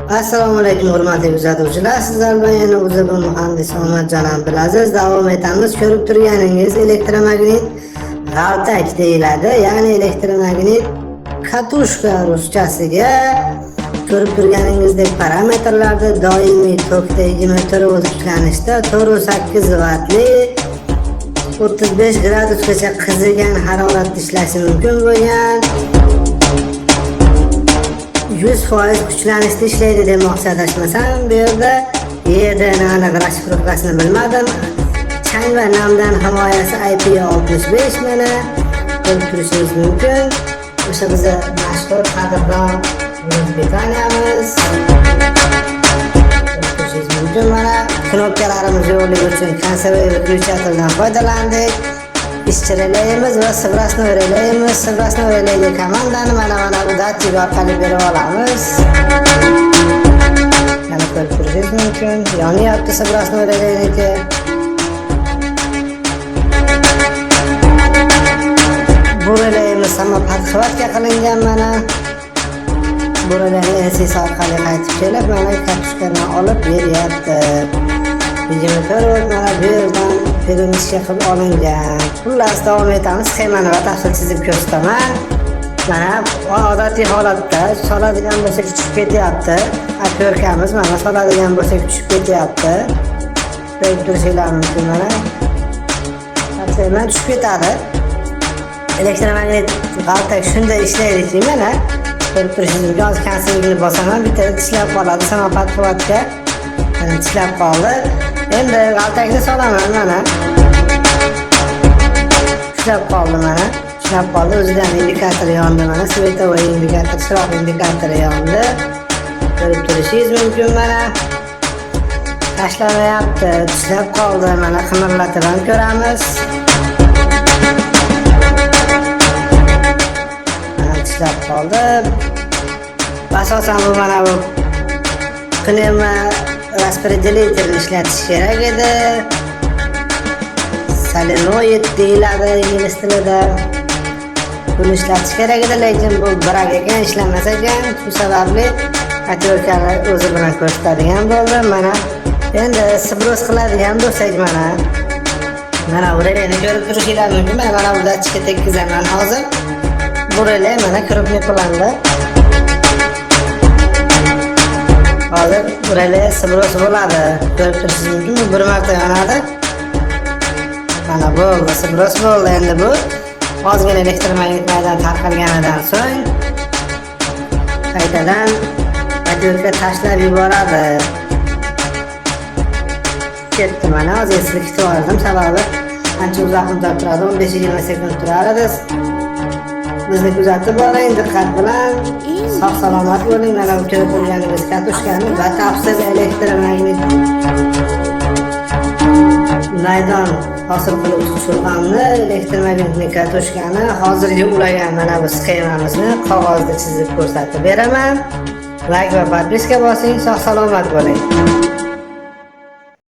Assalomu alaykum hurmatli kuzatuvchilar. Sizlar bilan yana Uzabon muhandis Omadjon Abdulaziz davom etamiz. Ko'rib turganingiz elektromagnit g'altak deyiladi. Ya'ni elektromagnit katushka ruschasiga ko'rib turganingizdek parametrlarda doimiy tokda 24 volt tiklanishda 408 vatli 35 gradusgacha qizigan haroratda ishlashi mumkin bo'lgan 100% kuchlanishda ishlaydi demoqchi adashmasam. Bu yerda aniq rashirovkasini bilmadim. Chang va namdan himoyasi IP65 mana ko'rib turishingiz mumkin. O'sha bizni mashhur qadrdon Britaniyamiz. Ko'rishingiz mumkin mana knopkalarimiz yo'qligi uchun konservativ выключателdan foydalandik. Ishchirelaymiz va svrasnoy relayimiz. Svrasnoy relayga komandani mana bu datchik orqali berib olamiz. Mana ko'rib turishingiz mumkin. Yonyapti svrasnoy relayniki. Bu relayimiz hamma podxvatga qilingan mana. Bu relayni LCS orqali qaytib kelib, mana katushkani olib beryapti. 24 volt mana bu yerdan peremishga qilib olingan. Xullas davom etamiz. Sxemani batafsil chizib ko'rsataman. Mana odatiy holatda soladigan bo'lsak tushib ketyapti. Atverkamiz mana soladigan bo'lsak tushib ketyapti. Ko'rib turishinglar mumkin mana. Atverklar tushib ketadi. Elektromagnit g'altak shunday ishlaydi mana. Ko'rib turishingiz mumkin. Hozir kanselni bosaman, bitta tishlab qoladi. Samopad quvvatga tishlab qoldi. Endi g'altakni solaman mana. Tishlab qoldi mana. Tishlab qoldi. O'zidan indikator yondi mana. Svetovoy indikator, chiroq indikatori yondi. Ko'rib turishingiz mumkin mana. Tashlamayapti. Tishlab qoldi mana. Qimirlatib ham ko'ramiz. Tishlab qoldi. Asosan bu mana bu pnevma raspределитель ishlatish kerak edi. Solenoid deyiladi ingliz tilida. Buni ishlatish kerak edi, lekin bu birak ekan, ishlamas ekan. Shu sababli atverkani o'zi bilan ko'rsatadigan bo'ldi. Mana endi sibros qiladigan bo'lsak mana bu relayni ko'rib turishinglar mumkin. Mana bu datchikka tekkizaman hozir. Bu relay mana kiribni qilindi. Hozir bu relay sibros bo'ladi. Ko'rib turishingiz mumkin. Bu bir marta yonadi. Mana bo'ldi, sibros bo'ldi. Endi bu ozgina elektromagnit maydon tarqalganidan so'ng qaytadan atverka tashlab yuboradi. Ketdi mana. Hozir sizga kutib oldim, sababi ancha uzoq muddat turadi. 15-20 sekund turadi. Bizni kuzatib boring, diqqat bilan. Sog' salomat bo'ling. Mana bu ko'rib turganingiz katushkani batafsil elektromagnit maydon hosil qiluvchi chulg'amni, elektromagnitli katushkani hozirga ulagan mana bu sxemamizni qog'ozda chizib ko'rsatib beraman. Like va podpiska bosing. Sog' salomat bo'ling.